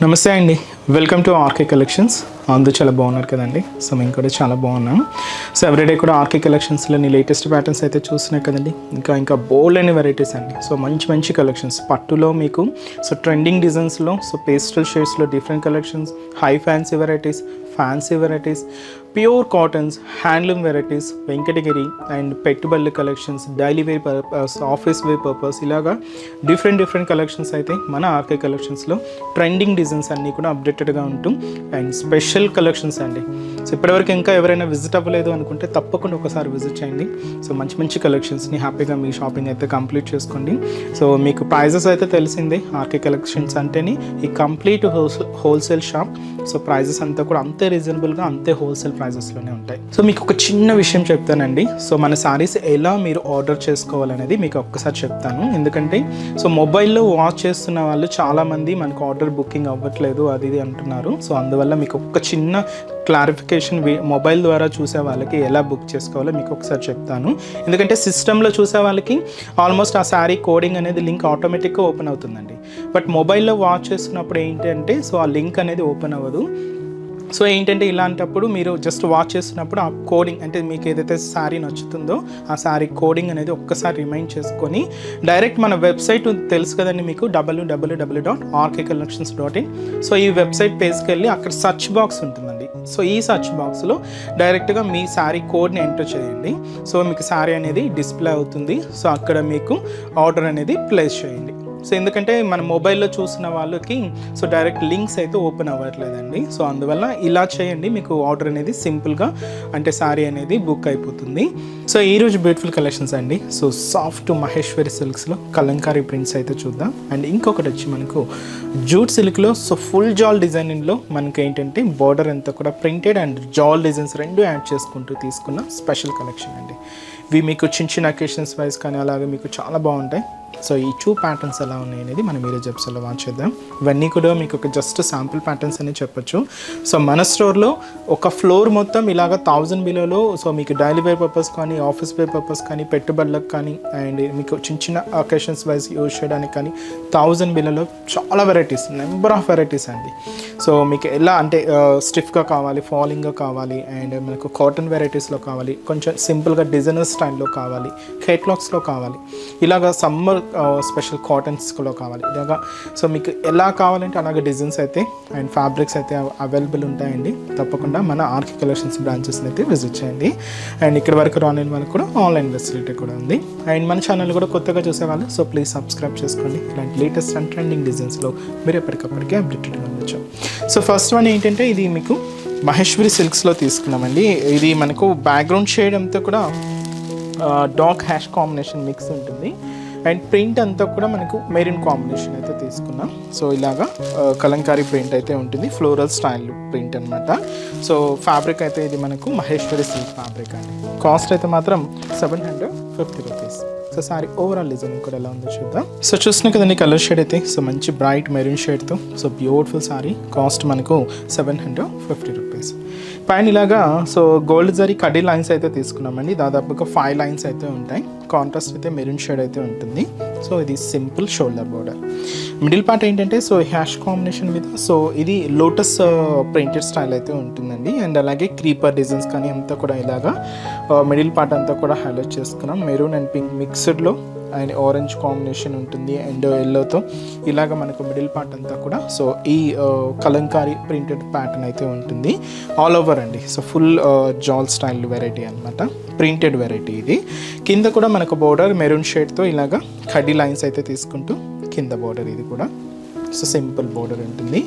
నమస్తే అండి, welcome to RK collections. అందరూ చాలా బాగున్నారు కదండి. సో మేము కూడా చాలా బాగున్నాం. సో ఎవ్రీడే కూడా ఆర్కే కలెక్షన్స్లోని లేటెస్ట్ ప్యాటర్న్స్ అయితే చూస్తున్నాయి కదండి. ఇంకా బోల్డ్ అనే వెరైటీస్ అండి. సో మంచి కలెక్షన్స్ పట్టులో మీకు సో ట్రెండింగ్ డిజైన్స్లో సో పేస్టల్ షేడ్స్లో different collections, high fancy varieties, pure cottons, handloom varieties, Venkatagiri and పెట్టుబడుల collections, daily wear purpose, office wear purpose, ఇలాగా డిఫరెంట్ కలెక్షన్స్ అయితే మన ఆర్కే కలెక్షన్స్లో ట్రెండింగ్ డిజైన్స్ అన్నీ కూడా అప్డేటెడ్గా ఉంటూ అండ్ స్పెషల్ కలెక్షన్స్ అండి. సో ఇప్పటివరకు ఇంకా ఎవరైనా విజిట్ అవ్వలేదు అనుకుంటే తప్పకుండా ఒకసారి విజిట్ చేయండి. సో మంచి కలెక్షన్స్ని హ్యాపీగా మీ షాపింగ్ అయితే కంప్లీట్ చేసుకోండి. సో మీకు ప్రైజెస్ అయితే తెలిసిందే, ఆర్కే కలెక్షన్స్ అంటేనే ఈ complete wholesale shop. So prices అంతా కూడా అంతే రీజనబుల్గా, అంతే హోల్సేల్ ప్రైజెస్లోనే ఉంటాయి. సో మీకు ఒక చిన్న విషయం చెప్తానండి. సో మన శారీస్ ఎలా మీరు ఆర్డర్ చేసుకోవాలనేది మీకు ఒక్కసారి చెప్తాను. ఎందుకంటే సో మొబైల్లో వాచ్ చేస్తున్న వాళ్ళు చాలామంది మనకు ఆర్డర్ బుకింగ్ అవ్వట్లేదు అది అంటున్నారు. సో అందువల్ల మీకు ఒక చిన్న క్లారిఫికేషన్, మొబైల్ ద్వారా చూసే వాళ్ళకి ఎలా బుక్ చేసుకోవాలో మీకు ఒకసారి చెప్తాను. ఎందుకంటే సిస్టంలో చూసే వాళ్ళకి ఆల్మోస్ట్ ఆ శారీ కోడింగ్ అనేది లింక్ ఆటోమేటిక్గా ఓపెన్ అవుతుందండి. బట్ మొబైల్లో వాచ్ చేస్తున్నప్పుడు ఏంటంటే సో ఆ లింక్ అనేది ఓపెన్ అవ్వదు. సో ఏంటంటే ఇలాంటప్పుడు మీరు జస్ట్ వాచ్ చేస్తున్నప్పుడు ఆ కోడింగ్ అంటే మీకు ఏదైతే శారీ నచ్చుతుందో ఆ శారీ కోడింగ్ అనేది ఒక్కసారి రిమైండ్ చేసుకొని డైరెక్ట్ మన వెబ్సైట్ తెలుసు కదండి మీకు, www.rkcollections.in. సో ఈ వెబ్సైట్ పేజ్కి వెళ్ళి అక్కడ సర్చ్ బాక్స్ ఉంటుందండి. సో ఈ సర్చ్ బాక్స్లో డైరెక్ట్గా మీ శారీ కోడ్ని ఎంటర్ చేయండి. సో మీకు శారీ అనేది డిస్ప్లే అవుతుంది. సో అక్కడ మీకు ఆర్డర్ అనేది ప్లేస్ చేయండి. సో ఎందుకంటే మన మొబైల్లో చూసిన వాళ్ళకి సో డైరెక్ట్ లింక్స్ అయితే ఓపెన్ అవ్వట్లేదండి. సో అందువల్ల ఇలా చేయండి, మీకు ఆర్డర్ అనేది సింపుల్గా అంటే శారీ అనేది బుక్ అయిపోతుంది. సో ఈరోజు బ్యూటిఫుల్ కలెక్షన్స్ అండి. సో సాఫ్ట్ మహేశ్వరి సిల్క్స్లో కలంకారీ ప్రింట్స్ అయితే చూద్దాం. అండ్ ఇంకొకటి వచ్చి మనకు జూట్ సిల్క్లో సో ఫుల్ జాల్ డిజైనింగ్లో మనకి ఏంటంటే బార్డర్ అంతా కూడా ప్రింటెడ్ అండ్ జాల్ డిజైన్స్ రెండు యాడ్ చేసుకుంటూ తీసుకున్న స్పెషల్ కలెక్షన్ అండి. ఇవి మీకు చిన్న అకేషన్స్ వైజ్ కానీ అలాగే మీకు చాలా బాగుంటాయి. సో ఈ 2 ప్యాటర్న్స్ ఎలా ఉన్నాయి అనేది మనం ఈరోజు ఎపిసోడ్లో వాచ్ చేద్దాం. ఇవన్నీ కూడా మీకు ఒక జస్ట్ శాంపుల్ ప్యాటర్న్స్ అని చెప్పొచ్చు. సో మన స్టోర్లో ఒక ఫ్లోర్ మొత్తం ఇలాగ 1000 బిలోలో సో మీకు డైలీ వేర్ పర్పస్ కానీ, ఆఫీస్ వేర్ పర్పస్ కానీ, పెట్టుబడులకు కానీ అండ్ మీకు చిన్న అకేషన్స్ వైజ్ యూజ్ చేయడానికి కానీ 1000 బిలోలో చాలా వెరైటీస్, నెంబర్ ఆఫ్ వెరైటీస్ అండి. సో మీకు ఎలా అంటే స్టిఫ్గా కావాలి, ఫాలింగ్గా కావాలి అండ్ మనకు కాటన్ వెరైటీస్లో కావాలి, కొంచెం సింపుల్గా డిజైనర్ స్టైల్లో కావాలి, కేట్లాగ్స్లో కావాలి, ఇలాగ సమ్మర్ స్పెషల్ కాటన్స్లో కావాలి, ఇలాగా సో మీకు ఎలా కావాలంటే అలాగే డిజైన్స్ అయితే అండ్ ఫ్యాబ్రిక్స్ అయితే అవైలబుల్ ఉంటాయండి. తప్పకుండా మన ఆర్కే కలెక్షన్స్ బ్రాంచెస్ని అయితే విజిట్ చేయండి. అండ్ ఇక్కడ వరకు రాని వాళ్ళకి కూడా ఆన్లైన్ ఫెసిలిటీ కూడా ఉంది. అండ్ మన ఛానల్ కూడా కొత్తగా చూసేవాళ్ళు సో ప్లీజ్ సబ్స్క్రైబ్ చేసుకోండి. ఇలాంటి లేటెస్ట్ అండ్ ట్రెండింగ్ డిజైన్స్లో మీరు ఎప్పటికప్పటికే అప్డేటెడ్గా ఉండొచ్చు. సో ఫస్ట్ వన్ ఏంటంటే ఇది మీకు మహేశ్వరి సిల్క్స్లో తీసుకున్నామండి. ఇది మనకు బ్యాక్గ్రౌండ్ షేడ్ అంతా కూడా డార్క్ హ్యాష్ కాంబినేషన్ మిక్స్ ఉంటుంది అండ్ ప్రింట్ అంతా కూడా మనకు మెరూన్ కాంబినేషన్ అయితే తీసుకున్నాం. సో ఇలాగా కలంకారీ ప్రింట్ అయితే ఉంటుంది, ఫ్లోరల్ స్టైల్ ప్రింట్ అనమాట. సో ఫ్యాబ్రిక్ అయితే ఇది మనకు మహేశ్వరి సిల్క్ ఫ్యాబ్రిక్ అండి. కాస్ట్ అయితే మాత్రం 750 rupees. So sari overall designing కూడా ఎలా ఉందో చూద్దాం. సో చూస్తున్నా కదండి కలర్ షేడ్ అయితే సో మంచి బ్రైట్ మెరూన్ షేడ్తో సో బ్యూటిఫుల్ సారీ. కాస్ట్ మనకు 750 రూపీస్. పైన ఇలాగా సో గోల్డ్ జరీ కడ్డీ లైన్స్ అయితే తీసుకున్నామండి. దాదాపుగా 5 లైన్స్ అయితే ఉంటాయి. కాంట్రాస్ట్ అయితే మెరూన్ షేడ్ అయితే ఉంటుంది. సో ఇది simple shoulder border. Middle part ఏంటంటే సో హ్యాష్ కాంబినేషన్ మీద సో ఇది లోటస్ ప్రింటెడ్ స్టైల్ అయితే ఉంటుందండి. అండ్ అలాగే క్రీపర్ డిజైన్స్ కానీ అంతా కూడా ఇలాగా మిడిల్ పార్ట్ అంతా కూడా హైలైట్ చేసుకున్నాం. మెరూన్ అండ్ పింక్ మిక్స్డ్లో అండ్ ఆరెంజ్ కాంబినేషన్ ఉంటుంది అండ్ ఎల్లోతో ఇలాగ మనకు మిడిల్ పార్ట్ అంతా కూడా సో ఈ కలంకారీ ప్రింటెడ్ ప్యాటర్న్ అయితే ఉంటుంది ఆల్ ఓవర్ అండి. సో ఫుల్ జాల్ స్టైల్ వెరైటీ అనమాట, ప్రింటెడ్ వెరైటీ ఇది. కింద కూడా మనకు బోర్డర్ మెరూన్ షేడ్తో ఇలాగ కడ్డీ లైన్స్ అయితే తీసుకుంటూ కింద బోర్డర్ ఇది కూడా సో సింపుల్ బోర్డర్ ఉంటుంది.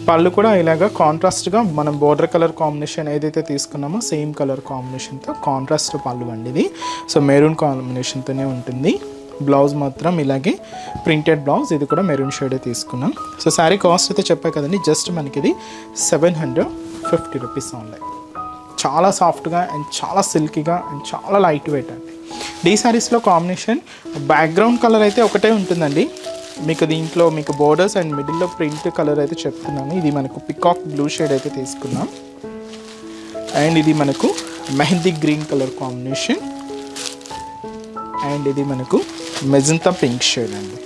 పళ్ళు కూడా ఇలాగ కాంట్రాస్ట్గా మనం బోర్డర్ కలర్ కాంబినేషన్ ఏదైతే తీసుకున్నామో సేమ్ కలర్ కాంబినేషన్తో కాంట్రాస్ట్ పళ్ళు అండి ఇది. సో మెరూన్ కాంబినేషన్తోనే ఉంటుంది. బ్లౌజ్ మాత్రం ఇలాగే ప్రింటెడ్ బ్లౌజ్, ఇది కూడా మెరూన్ షేడే తీసుకున్నాం. సో శారీ కాస్ట్ అయితే చెప్పాయి కదండి, జస్ట్ మనకి ఇది 750 రూపీస్ ఆన్లైన్. చాలా సాఫ్ట్గా అండ్ చాలా సిల్కీగా అండ్ చాలా లైట్ వెయిట్ అండి. ఈ శారీస్లో కాంబినేషన్ బ్యాక్గ్రౌండ్ కలర్ అయితే ఒకటే ఉంటుందండి. మీకు దీంట్లో మీకు బోర్డర్స్ అండ్ మిడిల్లో ప్రింట్ కలర్ అయితే చెప్తున్నాను. ఇది మనకు పికాక్ బ్లూ షేడ్ అయితే తీసుకున్నాం అండ్ ఇది మనకు mehndi green colour combination and ఇది మనకు మెజంతా పింక్ షేడ్ అండి.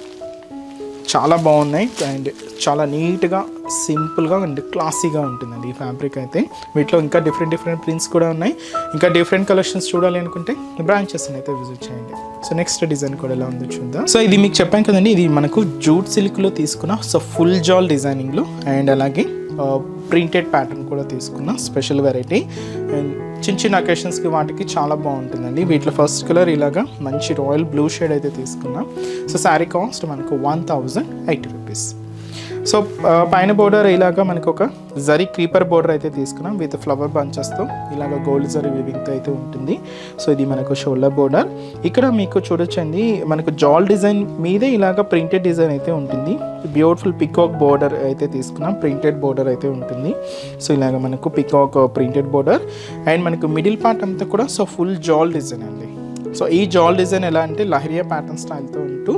చాలా బాగున్నాయి అండ్ చాలా నీట్గా సింపుల్గా అండ్ క్లాసీగా ఉంటుందండి ఈ ఫ్యాబ్రిక్ అయితే. వీటిలో ఇంకా డిఫరెంట్ ప్రింట్స్ కూడా ఉన్నాయి. ఇంకా డిఫరెంట్ కలెక్షన్స్ చూడాలి అనుకుంటే బ్రాంచెస్ అయితే విజిట్ చేయండి. సో నెక్స్ట్ డిజైన్ కూడా ఎలా ఉందో చూద్దాం. సో ఇది మీకు చెప్పాను కదండి, ఇది మనకు జూట్ సిల్క్లో తీసుకున్న ఫుల్ జాల్ డిజైనింగ్లో అండ్ అలాగే ప్రింటెడ్ ప్యాటర్న్ కూడా తీసుకున్న స్పెషల్ వెరైటీ. అండ్ చిన్న అకేషన్స్కి వాటికి చాలా బాగుంటుందండి. వీటిలో ఫస్ట్ కలర్ ఇలాగా మంచి రాయల్ బ్లూ షేడ్ అయితే తీసుకున్నాం. సో శారీ కాస్ట్ మనకు 1080 రూపీస్. సో పైన బోర్డర్ ఇలాగా మనకు ఒక జరీ క్రీపర్ బోర్డర్ అయితే తీసుకున్నాం విత్ ఫ్లవర్ బంచెస్తో ఇలాగ గోల్డ్ జరీ వివింగ్తో అయితే ఉంటుంది. సో ఇది మనకు షోల్డర్ బోర్డర్. ఇక్కడ మీకు చూడొచ్చండి, మనకు జాల్ డిజైన్ మీదే ఇలాగ ప్రింటెడ్ డిజైన్ అయితే ఉంటుంది. బ్యూటిఫుల్ పికాక్ బోర్డర్ అయితే తీసుకున్నాం, ప్రింటెడ్ బోర్డర్ అయితే ఉంటుంది. సో ఇలాగ మనకు పికాక్ ప్రింటెడ్ బోర్డర్ అండ్ మనకు మిడిల్ పార్ట్ అంతా కూడా ఫుల్ జాల్ డిజైన్ అండి. సో ఈ జాల్ డిజైన్ ఎలా అంటే లహరియా ప్యాటర్న్ స్టైల్తో ఉంటూ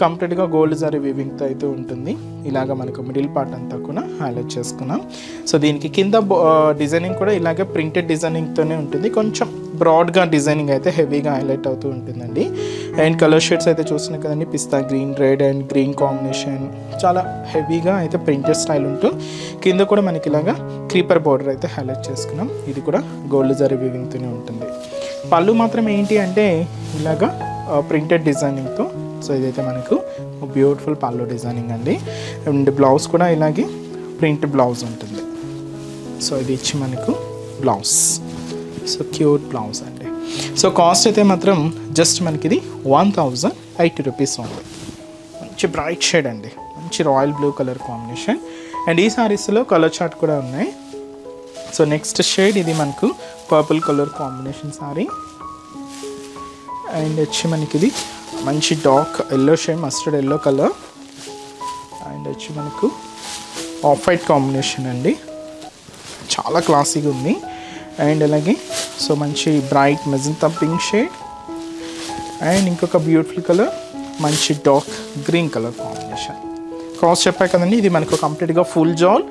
కంప్లీట్గా గోల్డ్ జరీ వీవింగ్తో అయితే ఉంటుంది. ఇలాగ మనకు మిడిల్ పార్ట్ అంతా కూడా హైలైట్ చేసుకున్నాం. సో దీనికి కింద డిజైనింగ్ కూడా ఇలాగే ప్రింటెడ్ డిజైనింగ్తోనే ఉంటుంది. కొంచెం బ్రాడ్గా డిజైనింగ్ అయితే హెవీగా హైలైట్ అవుతూ ఉంటుందండి. అండ్ కలర్ షేడ్స్ అయితే చూస్తున్నాం కదండి, పిస్తా green, red and green combination చాలా హెవీగా అయితే ప్రింటెడ్ స్టైల్ ఉంటూ కింద కూడా మనకి ఇలాగా క్రీపర్ బార్డర్ అయితే హైలైట్ చేసుకున్నాం. ఇది కూడా గోల్డ్ జరీ వీవింగ్తోనే ఉంటుంది. పళ్ళు మాత్రం ఏంటి అంటే ఇలాగా ప్రింటెడ్ డిజైనింగ్తో. సో ఇదైతే మనకు బ్యూటిఫుల్ పళ్ళు డిజైనింగ్ అండి. అండ్ బ్లౌజ్ కూడా ఇలాగే ప్రింట్ బ్లౌజ్ ఉంటుంది. సో ఇది ఇచ్చి మనకు బ్లౌజ్, సో క్యూట్ బ్లౌజ్ అండి. సో కాస్ట్ అయితే మాత్రం జస్ట్ మనకి ఇది 1080 రూపీస్ ఉంది. మంచి బ్రైట్ షేడ్ అండి, మంచి royal blue colour combination. And ఈ సారీస్లో కలర్ చార్ట్ కూడా ఉన్నాయి. సో నెక్స్ట్ షేడ్ ఇది మనకు purple colour combination sorry and వచ్చి మనకి ఇది మంచి dark yellow shade, mustard yellow colour and వచ్చి మనకు ఆఫ్ వైట్ కాంబినేషన్ అండి. చాలా క్లాసీగా ఉంది. అండ్ అలాగే సో మంచి bright magenta pink shade and ఇంకొక బ్యూటిఫుల్ కలర్ మంచి dark green colour combination. Cost చెప్పాయి కదండి, ఇది మనకు కంప్లీట్గా ఫుల్ జాల్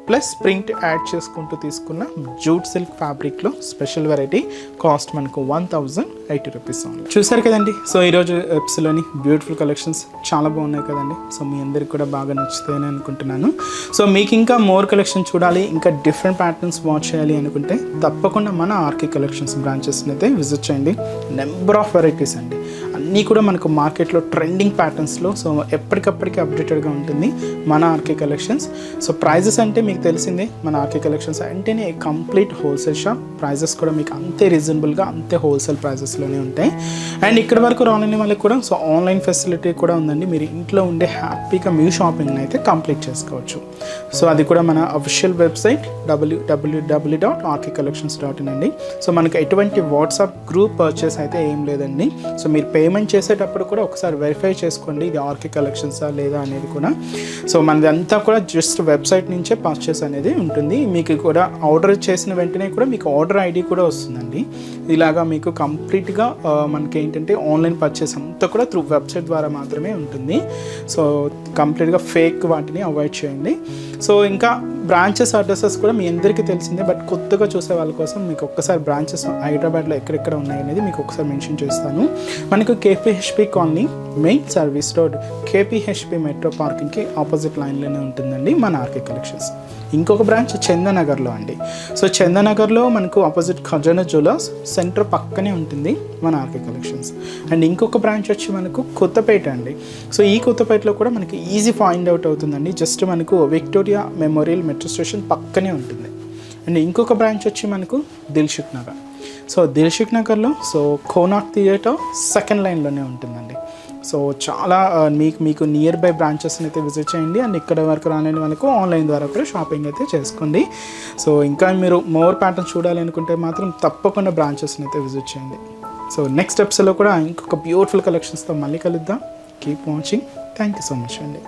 ప్లస్ ప్రింట్ యాడ్ చేసుకుంటూ తీసుకున్న జూట్ సిల్క్ ఫ్యాబ్రిక్లో స్పెషల్ వెరైటీ. కాస్ట్ మనకు 1080 రూపీస్ ఉంది. చూసారు కదండి, సో ఈరోజు ఎపిసోడ్లోని బ్యూటిఫుల్ కలెక్షన్స్ చాలా బాగున్నాయి కదండి. సో మీ అందరికి కూడా బాగా నచ్చుతాయని అనుకుంటున్నాను. సో మీకు ఇంకా మోర్ కలెక్షన్ చూడాలి, ఇంకా డిఫరెంట్ ప్యాటర్న్స్ వాచ్ చేయాలి అనుకుంటే తప్పకుండా మన ఆర్కే కలెక్షన్స్ బ్రాంచెస్ని అయితే విజిట్ చేయండి. నెంబర్ ఆఫ్ వెరైటీస్ అండి, అన్నీ కూడా మనకు మార్కెట్లో ట్రెండింగ్ ప్యాటర్న్స్లో. సో ఎప్పటికప్పటికి అప్డేటెడ్గా ఉంటుంది మన ఆర్కే కలెక్షన్స్. సో ప్రైజెస్ అంటే మీకు తెలిసిందే, మన ఆర్కే కలెక్షన్స్ అంటేనే కంప్లీట్ హోల్సేల్ షాప్. ప్రైజెస్ కూడా మీకు అంతే రీజనబుల్గా, అంతే హోల్సేల్ ప్రైజెస్లోనే ఉంటాయి. అండ్ ఇక్కడ వరకు రాలేని వాళ్ళకి కూడా సో ఆన్లైన్ ఫెసిలిటీ కూడా ఉందండి. మీరు ఇంట్లో ఉండే హ్యాపీగా మీ షాపింగ్ని అయితే కంప్లీట్ చేసుకోవచ్చు. సో అది కూడా మన అఫీషియల్ వెబ్సైట్ www.rkcollections.in అండి. సో మనకు ఎటువంటి వాట్సాప్ గ్రూప్ పర్చేస్ అయితే ఏం లేదండి. సో మీరు పేమెంట్ చేసేటప్పుడు కూడా ఒకసారి వెరిఫై చేసుకోండి ఇది ఆర్కే కలెక్షన్సా లేదా అనేది కూడా. సో మనది అంతా కూడా జస్ట్ వెబ్సైట్ నుంచే పర్చేస్ అనేది ఉంటుంది. మీకు కూడా ఆర్డర్ చేసిన వెంటనే కూడా మీకు ఆర్డర్ ఐడి కూడా వస్తుందండి. ఇలాగా మీకు కంప్లీట్గా మనకి ఏంటంటే ఆన్లైన్ పర్చేస్ అంతా కూడా త్రూ వెబ్సైట్ ద్వారా మాత్రమే ఉంటుంది. సో కంప్లీట్గా ఫేక్ వాటిని అవాయిడ్ చేయండి. సో ఇంకా బ్రాంచెస్ అడ్రసెస్ కూడా మీ అందరికీ తెలిసిందే, బట్ కొత్తగా చూసే వాళ్ళ కోసం మీకు ఒక్కసారి బ్రాంచెస్ హైదరాబాద్లో ఎక్కడెక్కడ ఉన్నాయి అనేది మీకు ఒకసారి మెన్షన్ చేస్తాను. మనకు KPHB colony main service road KPHB metro పార్కింగ్కి ఆపోజిట్ లైన్లోనే ఉంటుందండి మన ఆర్కే కలెక్షన్స్. ఇంకొక బ్రాంచ్ చందనగర్లో అండి. సో చందనగర్లో మనకు ఆపోజిట్ ఖజానా జ్యువెలర్స్ సెంటర్ పక్కనే ఉంటుంది మన ఆర్కే కలెక్షన్స్. అండ్ ఇంకొక బ్రాంచ్ వచ్చి మనకు కొత్తపేట అండి. సో ఈ కొత్తపేటలో కూడా మనకి ఈజీ ఫైండ్ అవుట్ అవుతుందండి. జస్ట్ మనకు విక్టోరియా మెమోరియల్ మెట్రో స్టేషన్ పక్కనే ఉంటుంది. అండ్ ఇంకొక బ్రాంచ్ వచ్చి మనకు దిల్షుక్ నగర్. సో దిల్షుక్ నగర్లో సో కోనాక్ థియేటర్ సెకండ్ లైన్లోనే ఉంటుందండి. సో చాలా మీకు నియర్ బై బ్రాంచెస్ని అయితే విజిట్ చేయండి. అండ్ ఇక్కడ వరకు రాలేని వాళ్ళకు ఆన్లైన్ ద్వారా కూడా షాపింగ్ అయితే చేసుకోండి. సో ఇంకా మీరు మోర్ ప్యాటర్న్ చూడాలి అనుకుంటే మాత్రం తప్పకుండా బ్రాంచెస్ని అయితే విజిట్ చేయండి. సో నెక్స్ట్ ఎపిసోడ్లో కూడా ఇంకొక బ్యూటిఫుల్ కలెక్షన్స్తో మళ్ళీ కలుద్దాం. Keep watching. Thank you so much అండి.